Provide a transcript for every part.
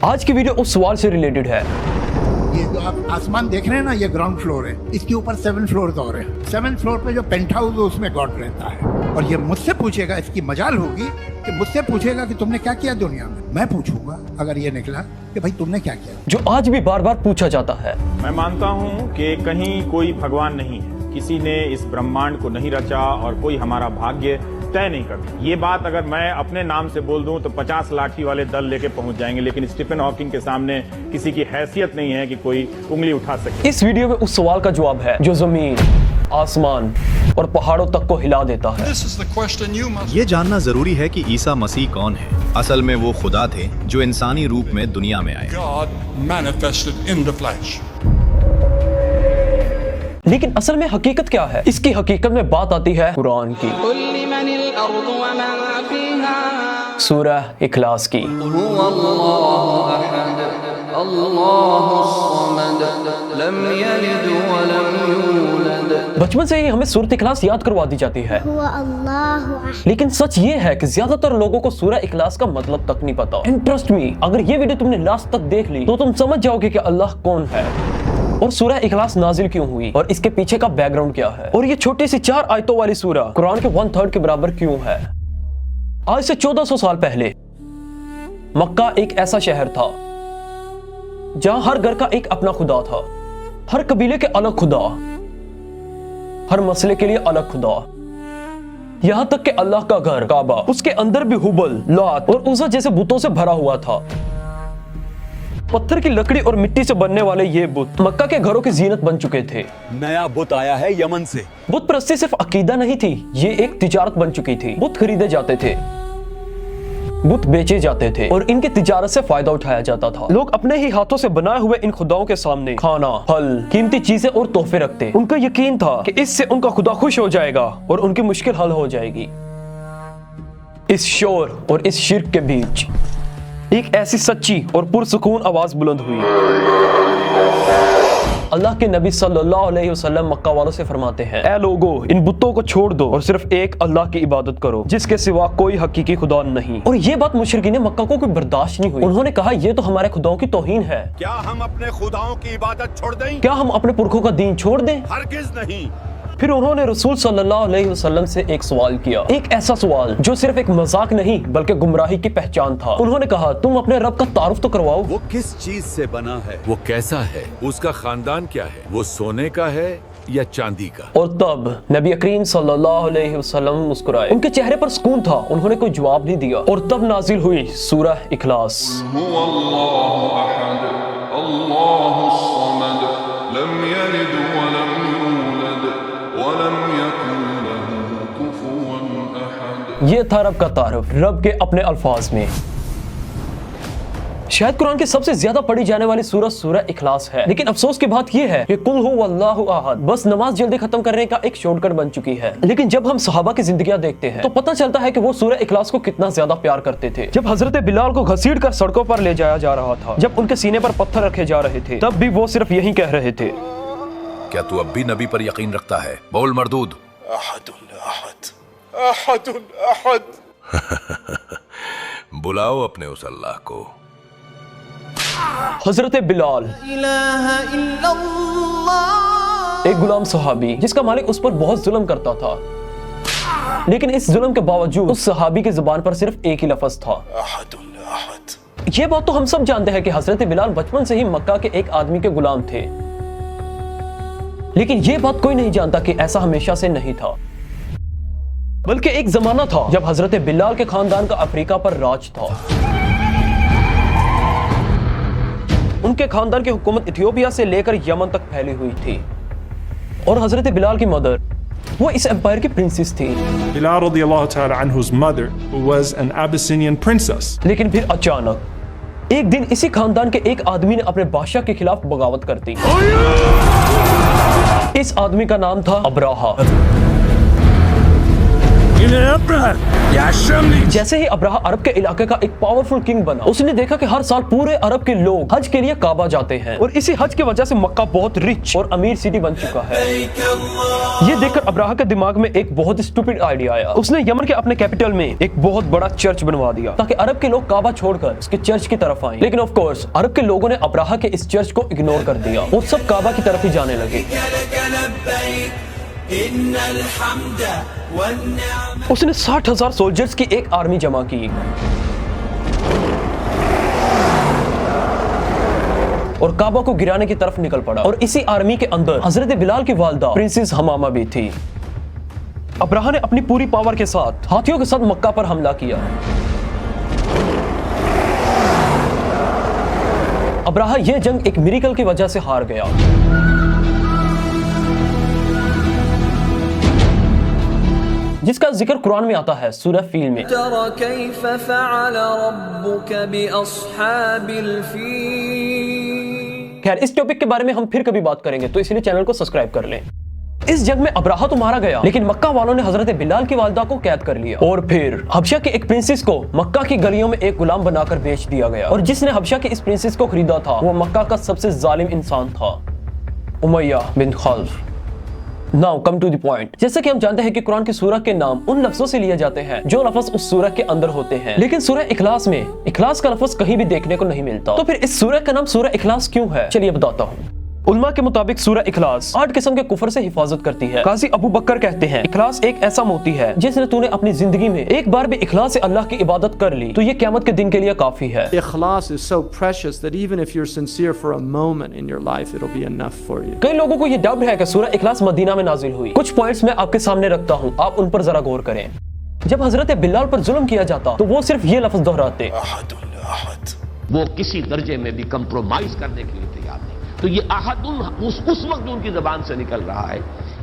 آج کی ویڈیو اس سوال سے ریلیٹڈ ہے. یہ جو آپ آسمان دیکھ رہے ہیں نا، یہ گراؤنڈ فلور ہے، اس کے اوپر 7 فلورز اور ہیں. 7 فلور پہ جو پینٹ ہاؤس ہے اس میں گاڈ رہتا ہے. اور یہ مجھ سے پوچھے گا، اس کی مجال ہوگی کہ مجھ سے پوچھے گا کہ تم نے کیا کیا دنیا میں. میں پوچھوں گا اگر یہ نکلا کہ بھائی تم نے کیا کیا، جو آج بھی بار بار پوچھا جاتا ہے. میں مانتا ہوں کہ کہیں کوئی بھگوان نہیں ہے، کسی نے اس برہمانڈ کو نہیں رچا اور کوئی ہمارا بھاگیہ طے نہیں کرتا. یہ بات اگر میں اپنے نام سے بول دوں تو 50 لاٹھی والے دل لے کے پہنچ جائیں گے، لیکن اسٹیفن ہاکنگ کے سامنے کسی کی حیثیت نہیں ہے کہ کوئی انگلی اٹھا سکے. اس ویڈیو میں اس سوال کا جواب ہے جو زمین، آسمان اور پہاڑوں تک کو ہلا دیتا ہے. یہ جاننا ضروری ہے کہ عیسیٰ مسیح کون ہے. اصل میں وہ خدا تھے جو انسانی روپ میں دنیا میں آئے. لیکن اصل میں حقیقت کیا ہے؟ اس کی حقیقت میں بات آتی ہے قرآن کی، سورہ اخلاص کی. بچپن سے ہی ہمیں سورۃ اخلاص یاد کروا دی جاتی ہے، لیکن سچ یہ ہے کہ زیادہ تر لوگوں کو سورہ اخلاص کا مطلب تک نہیں پتا. ٹرسٹ می، اگر یہ ویڈیو تم نے لاسٹ تک دیکھ لی تو تم سمجھ جاؤ گے کہ اللہ کون ہے اور سورہ اخلاص نازل کیوں ہوئی اور اس کے پیچھے کا بیک گراؤنڈ کیا ہے، اور یہ چھوٹی سی 4 آیتوں والی سورہ قرآن کے 1/3 کے برابر کیوں ہے. آج سے 1400 سال پہلے مکہ ایک ایسا شہر تھا جہاں ہر گھر کا ایک اپنا خدا تھا، ہر قبیلے کے الگ خدا، ہر مسئلے کے لیے الگ خدا، یہاں تک کہ اللہ کا گھر کعبہ، اس کے اندر بھی ہبل، لات اور عزا جیسے بتوں سے بھرا ہوا تھا. پتھر کی لکڑی اور مٹی سے بننے والے یہ بت مکہ کے گھروں کی زینت بن چکے تھے. نیا بت آیا ہے یمن سے. بت پرستی صرف عقیدہ نہیں تھی، یہ ایک تجارت بن چکی تھی. بت خریدے جاتے تھے، بت بیچے جاتے تھے اور ان کی تجارت سے فائدہ اٹھایا جاتا تھا. لوگ اپنے ہی ہاتھوں سے بنائے ہوئے ان خداؤں کے سامنے کھانا، پھل، قیمتی چیزیں اور تحفے رکھتے. ان کا یقین تھا کہ اس سے ان کا خدا خوش ہو جائے گا اور ان کی مشکل حل ہو جائے گی. اس شور اور اس شرک کے بیچ ایک ایسی سچی اور پرسکون آواز بلند ہوئی. اللہ کے نبی صلی اللہ علیہ وسلم مکہ والوں سے فرماتے ہیں، اے لوگو، ان بتوں کو چھوڑ دو اور صرف ایک اللہ کی عبادت کرو جس کے سوا کوئی حقیقی خدا نہیں. اور یہ بات مشرکین مکہ کو کوئی برداشت نہیں ہوئی. انہوں نے کہا یہ تو ہمارے خداؤں کی توہین ہے. کیا ہم اپنے خداؤں کی عبادت چھوڑ دیں؟ کیا ہم اپنے پرکھوں کا دین چھوڑ دیں؟ ہرگز نہیں. پھر انہوں نے رسول صلی اللہ علیہ وسلم سے ایک سوال کیا، ایک ایسا سوال جو صرف ایک مذاق نہیں بلکہ گمراہی کی پہچان تھا. انہوں نے کہا، تم اپنے رب کا تعارف تو کرواؤ. وہ کس چیز سے بنا ہے، وہ کیسا ہے، اس کا خاندان کیا ہے، وہ سونے کا ہے یا چاندی کا؟ اور تب نبی کریم صلی اللہ علیہ وسلم مسکرائے. ان کے چہرے پر سکون تھا، انہوں نے کوئی جواب نہیں دیا. اور تب نازل ہوئی سورہ اخلاص. یہ تھا رب کا تعارف، رب کے اپنے الفاظ میں. شاید قرآن کی سب سے زیادہ پڑھی جانے والی سورہ سورہ اخلاص ہے، لیکن افسوس کی بات یہ ہے کہ قل هو اللہ احد بس نماز جلدی ختم کرنے کا ایک شارٹ کٹ بن چکی ہے. لیکن جب ہم صحابہ کی زندگیاں دیکھتے ہیں تو پتہ چلتا ہے کہ وہ سورہ اخلاص کو کتنا زیادہ پیار کرتے تھے. جب حضرت بلال کو گھسیٹ کر سڑکوں پر لے جایا جا رہا تھا، جب ان کے سینے پر پتھر رکھے جا رہے تھے، تب بھی وہ صرف یہی کہہ رہے تھے، کیا تو اب بھی نبی پر یقین رکھتا ہے؟ بول مردود. احد احد احد احد. بلاؤ اپنے اس اللہ کو. حضرت بلال ایک غلام صحابی جس کا مالک اس پر بہت ظلم کرتا تھا، لیکن اس ظلم کے باوجود اس صحابی کی زبان پر صرف ایک ہی لفظ تھا، احد احد. یہ بات تو ہم سب جانتے ہیں کہ حضرت بلال بچپن سے ہی مکہ کے ایک آدمی کے غلام تھے، لیکن یہ بات کوئی نہیں جانتا کہ ایسا ہمیشہ سے نہیں تھا، بلکہ ایک زمانہ تھا جب حضرت بلال کے خاندان کا افریقہ پر راج تھا. ان کے خاندان کی حکومت ایتھیوپیا سے لے کر یمن تک پھیلی ہوئی تھی، اور حضرت بلال کی مدر وہ اس امپائر کی پرنسس تھی. Bilal radiallahu ta'ala anhu's mother was an Abyssinian princess. لیکن پھر اچانک ایک دن اسی خاندان کے ایک آدمی نے اپنے بادشاہ کے خلاف بغاوت کر دی. اس آدمی کا نام تھا ابراہا. जैसे ही अब्राहा अरब के इलाके का एक पावरफुल किंग बना, उसने देखा कि हर साल पूरे अरब के लोग हज के लिए काबा जाते हैं और इसी हज की वजह से मक्का बहुत रिच और अमीर सिटी बन चुका है। ये देखकर अब्राहा के दिमाग में एक बहुत स्टूपिड आइडिया आया। उसने यमन के अपने कैपिटल में एक बहुत बड़ा चर्च बनवा दिया ताकि अरब के लोग काबा छोड़कर उसके चर्च की तरफ आएं। लेकिन ऑफ कोर्स अरब के लोगों ने अब्राहा के इस चर्च को इग्नोर कर दिया और सब काबा की तरफ ही जाने लगे। उसने 60,000 सोल्जर्स की एक आर्मी जमा की और काबा को गिराने की तरफ निकल पड़ा। और इसी आर्मी के अंदर हजरत बिलाल की वालिदा प्रिंसेस हमामा भी थी। अब्राहा ने अपनी पूरी पावर के साथ हाथियों के साथ मक्का पर हमला किया। अब्राहा यह जंग एक मिरेकल की वजह से हार गया। जिसका जिक्र कुरान में आता है सूरह फील में। खैर इस टॉपिक के बारे में हम फिर कभी बात करेंगे, तो इसलिए चैनल को सब्सक्राइब कर लें। इस जंग में अब्राहा तो मारा गया, लेकिन मक्का वालों ने हजरत बिलाल की वालिदा को कैद कर लिया और फिर हबशा की एक प्रिंसेस को मक्का की गलियों में एक गुलाम बनाकर बेच दिया गया। और जिसने हबशा की इस प्रिंसेस को खरीदा था वो मक्का का सबसे जालिम इंसान था, Umayyah bin Khalaf. Now come to the point. जैसे कि हम जानते हैं कि कुरान की सूरह के नाम उन लफ्जों से लिए जाते हैं जो लफ्ज उस सूरह के अंदर होते हैं, लेकिन सूरह इखलास में इखलास का लफ्ज कहीं भी देखने को नहीं मिलता। तो फिर इस सूरह का नाम सूरह इखलास क्यों है, चलिए बताता हूँ। उलमा के मुताबिक सूरह इखलास 8 किस्म के कुफर से हिफाजत करती है। काजी अबू बकर कहते हैं इखलास एक ऐसा मोती है जिसने तूने अपनी जिंदगी में एक बार भी इखलास से अल्लाह की इबादत कर ली तो ये क़यामत के दिन के लिए काफी है। Ikhlas is so precious that even if you're sincere for a moment in your life, it'll be enough for you. कई लोगों को ये डाउट है कि सूरह इखलास मदीना में नाजिल हुई। कुछ पॉइंट्स मैं आपके सामने रखता हूँ, आप उन पर जरा गौर करें। जब हजरत बिलाल पर जुल्म किया जाता तो वो सिर्फ ये लफ्ज दोहराते, वो किसी दर्जे में भी कंप्रोमाइज करने के लिए तैयार नहीं। तो ये अहदुन उस वक्त उनकी जबान से निकल रहा है,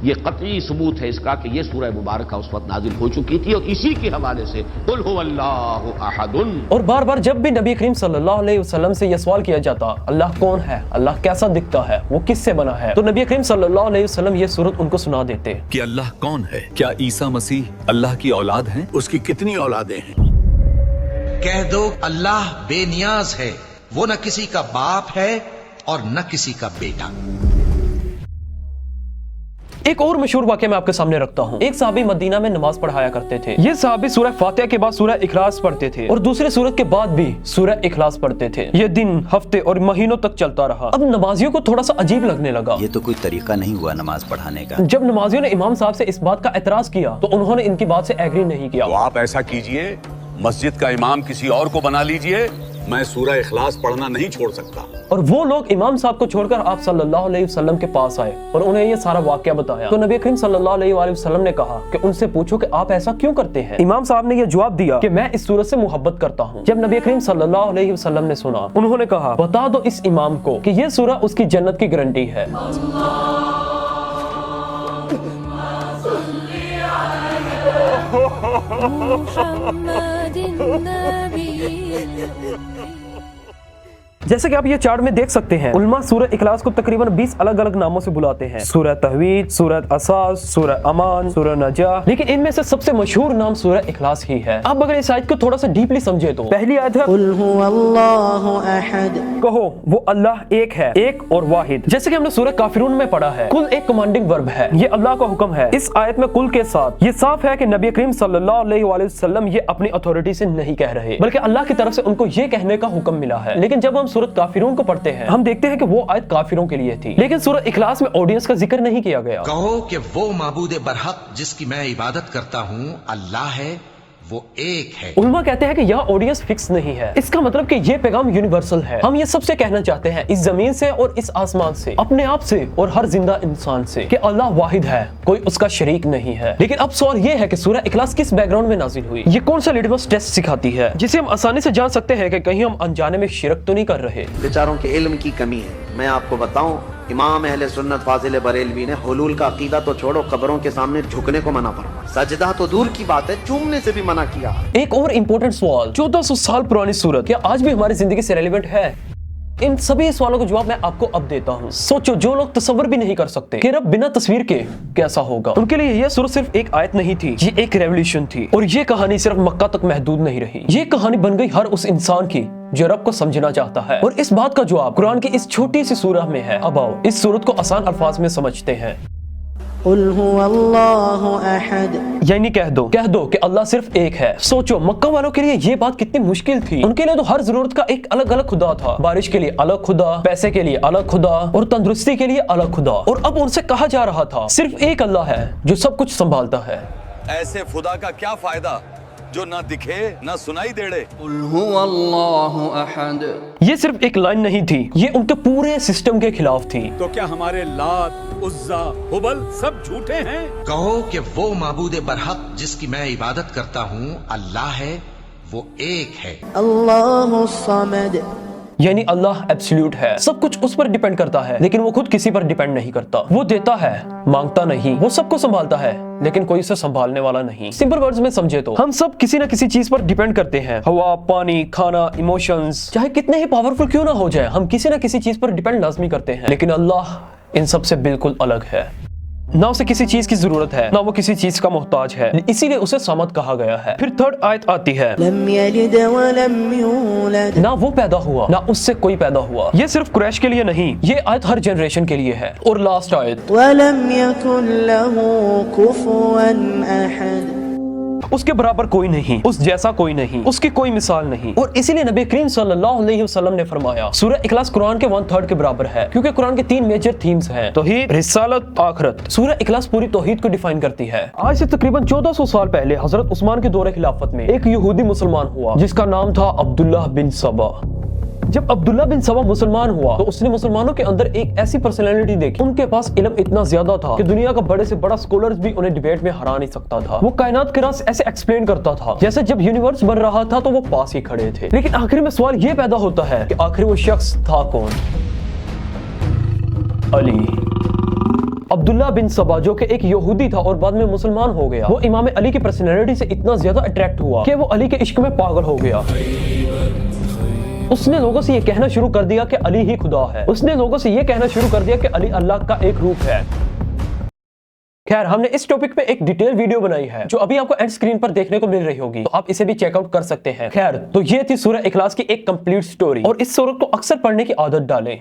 ये कतई सबूत है इसका कि ये सूरह मुबारक उस वक्त नाजिल हो चुकी थी और इसी के हवाले से कुल हुवल्लाहु अहदुन। और बार बार जब भी नबी करीम सल्लल्लाहु अलैहि वसल्लम से यह सवाल किया जाता अल्लाह कौन है, अल्लाह कैसा दिखता है, वो किससे बना है, तो नबी करीम सल्लल्लाहु अलैहि वसल्लम ये सूरत उनको सुना देते कि अल्लाह कौन है, क्या ईसा मसीह अल्लाह की औलाद है, उसकी कितनी औलादें हैं? कह दो अल्लाह बेनियाज है, वो न किसी का बाप है और न किसी का बेटा। एक और मशहूर वाक़या मैं आपके सामने रखता हूँ। एक सहाबी मदीना में नमाज पढ़ाया करते थे। ये सहाबी सूरह फातिहा के बाद सूरह इखलास पढ़ते थे और दूसरे सूरत के बाद भी सूरह इखलास पढ़ते थे। ये दिन, हफ्ते और महीनों तक चलता रहा। अब नमाजियों को थोड़ा सा अजीब लगने लगा। ये तो कोई तरीका नहीं हुआ नमाज पढ़ाने का। जब नमाजियों ने इमाम साहब से इस बात का एतराज किया तो उन्होंने इनकी बात से एग्री नहीं किया। तो आप ऐसा कीजिए, मस्जिद का इमाम किसी और को बना लीजिए, मैं सूरह इखलास पढ़ना नहीं छोड़ सकता। और वो लोग इमाम साहब को छोड़कर आप सल्लल्लाहु अलैहि वसल्लम के पास आए और उन्हें ये सारा वाकया बताया। तो नबी करीम सल्लल्लाहु अलैहि वसल्लम ने कहा कि उनसे पूछो कि आप ऐसा क्यों करते हैं। इमाम साहब ने ये जवाब दिया कि मैं इस सूरत से मोहब्बत करता हूँ। जब नबी करीम सल्लल्लाहु अलैहि वसल्लम ने सुना, उन्होंने कहा बता दो इस इमाम को कि ये सूरह उसकी जन्नत की गारंटी है। जैसे कि आप ये चार्ट में देख सकते हैं, उलमा सूरह इखलास को तकरीबन 20 अलग अलग नामों से बुलाते हैं। सूरह तहवीद, सूरह असास, सूरह अमान, सूरह नजा, लेकिन इनमें से सबसे मशहूर नाम सूरह इखलास ही है। अब अगर इस आयत को थोड़ा सा डीपली समझे तो पहली आयत है कुल हुवल्लाहु अहद, कहो वो अल्लाह एक है, एक और वाहिद। जैसे कि हमने सूरह काफिरून में पढ़ा है, कुल एक कमांडिंग वर्ब है, ये अल्लाह का हुक्म है। इस आयत में कुल के साथ ये साफ है कि नबी करीम सल्लल्लाहु अलैहि वसल्लम ये अपनी अथॉरिटी से नहीं कह रहे, बल्कि अल्लाह की तरफ से उनको ये कहने का हुक्म मिला है। लेकिन जब हम सूरत काफिरून को पढ़ते हैं, हम देखते हैं कि वो आयत काफिरों के लिए थी, लेकिन सूरह इखलास में ऑडियंस का जिक्र नहीं किया गया। कहो कि वो माबूद बरहक जिसकी मैं इबादत करता हूँ अल्लाह है, वो एक है। उलमा कहते हैं कि यह ऑडियंस फिक्स नहीं है। इसका मतलब कि ये पैगाम यूनिवर्सल है। हम ये सबसे कहना चाहते हैं, इस जमीन से और इस आसमान से, अपने आप से और हर जिंदा इंसान से, कि अल्लाह वाहिद है, कोई उसका शरीक नहीं है। लेकिन अब सवाल ये है कि सूरह इखलास किस बैकग्राउंड में नाजिल हुई, ये कौन सा लिटमस टेस्ट सिखाती है जिसे हम आसानी से जान सकते हैं कि कहीं हम अनजाने में शिरक तो नहीं कर रहे। बेचारों के इल्म की कमी है। मैं आपको बताऊं, इमाम अहले सुन्नत फाजिल बरेलवी ने हुलूल का अकीदा तो छोड़ो, कब्रों के सामने झुकने को मना फरमाया। सजदा तो दूर की बात है, चूमने से भी मना किया। एक और इम्पोर्टेंट सवाल, 1400 साल पुरानी सूरत क्या आज भी हमारी जिंदगी से रेलेवेंट है? इन सभी सवालों का जवाब मैं आपको अब देता हूँ। सोचो, जो लोग तस्वर भी नहीं कर सकते कि रब बिना तस्वीर के कैसा होगा, उनके लिए यह सूरत सिर्फ एक आयत नहीं थी, ये एक रेवोल्यूशन थी। और ये कहानी सिर्फ मक्का तक महदूद नहीं रही, ये कहानी बन गई हर उस इंसान की जो रब को समझना चाहता है। और इस बात का जवाब कुरान की इस छोटी सी सूरह में है। अब आओ इस सूरत को आसान अल्फाज में समझते हैं। यानी कह दो कि अल्लाह सिर्फ एक है। सोचो, मक्का वालों के लिए ये बात कितनी मुश्किल थी। उनके लिए तो हर जरूरत का एक अलग अलग खुदा था। बारिश के लिए अलग खुदा, पैसे के लिए अलग खुदा और तंदुरुस्ती के लिए अलग खुदा। और अब उनसे कहा जा रहा था सिर्फ एक अल्लाह है जो सब कुछ संभालता है। ऐसे खुदा का क्या फायदा जो ना दिखे ना सुनाई देड़े। ये सिर्फ एक लाइन नहीं थी, ये उनके पूरे सिस्टम के खिलाफ थी। तो क्या हमारे लात, उज्जा, हुबल सब झूठे हैं? कहो कि वो माबूद बरहक जिसकी मैं इबादत करता हूँ अल्लाह है, वो एक है। यानी अल्लाह एब्सोल्यूट है, सब कुछ उस पर डिपेंड करता है, लेकिन वो खुद किसी पर डिपेंड नहीं करता। वो देता है, मांगता नहीं। वो सबको संभालता है, लेकिन कोई उसे संभालने वाला नहीं। सिंपल वर्ड्स में समझे तो हम सब किसी न किसी चीज पर डिपेंड करते हैं। हवा, पानी, खाना, इमोशंस, चाहे कितने ही पावरफुल क्यों ना हो जाए, हम किसी न किसी चीज पर डिपेंड लाजमी करते हैं। लेकिन अल्लाह इन सब से बिल्कुल अलग है। ना उसे किसी चीज की जरूरत है, ना वो किसी चीज का मोहताज है, इसीलिए उसे सामत कहा गया है। फिर थर्ड आयत आती है, ना वो पैदा हुआ ना उससे कोई पैदा हुआ। ये सिर्फ कुरैश के लिए नहीं, ये आयत हर जनरेशन के लिए है। और लास्ट आयत, उसके बराबर कोई नहीं, उस जैसा कोई नहीं, उसकी कोई मिसाल नहीं। और इसीलिए नबी करीम सल्लल्लाहु अलैहि वसल्लम ने फरमाया सूरह इखलास कुरान के 1/3 के बराबर है, क्योंकि कुरान के 3 मेजर थीम्स हैं, तौहीद, रिसालत, आखिरत। सूरह इखलास पूरी तौहीद को डिफाइन करती है। आज से तकरीबन 1400 साल पहले हजरत उस्मान के दौरे खिलाफत में एक यहूदी मुसलमान हुआ जिसका नाम था अब्दुल्लाह बिन सबा। जब अब्दुल्ला बिन सबा मुसलमान हुआ तो उसने मुसलमानों के अंदर एक ऐसी पर्सनैलिटी देखी, उनके पास इल्म इतना ज्यादा था कि दुनिया का बड़े से बड़ा स्कॉलर्स भी उन्हें डिबेट में हरा नहीं सकता था। वो कायनात के राज ऐसे एक्सप्लेन करता था जैसे जब यूनिवर्स बन रहा था तो वो पास ही खड़े थे। लेकिन आखिर में सवाल ये पैदा होता है कि आखिर वो शख्स था कौन? अली। अब्दुल्ला बिन सबा जो कि एक यहूदी था और बाद में मुसलमान हो गया, वो इमाम अली की पर्सनैलिटी से इतना ज्यादा अट्रैक्ट हुआ कि वो अली के इश्क में पागल हो गया। उसने लोगों से ये कहना शुरू कर दिया कि अली ही खुदा है। उसने लोगों से ये कहना शुरू कर दिया कि अली अल्लाह का एक रूप है। खैर, हमने इस टॉपिक पे एक डिटेल वीडियो बनाई है जो अभी आपको एंड स्क्रीन पर देखने को मिल रही होगी, तो आप इसे भी चेकआउट कर सकते हैं। खैर, तो ये थी सूरह इखलास की एक कंप्लीट स्टोरी, और इस सूरत को अक्सर पढ़ने की आदत डालें।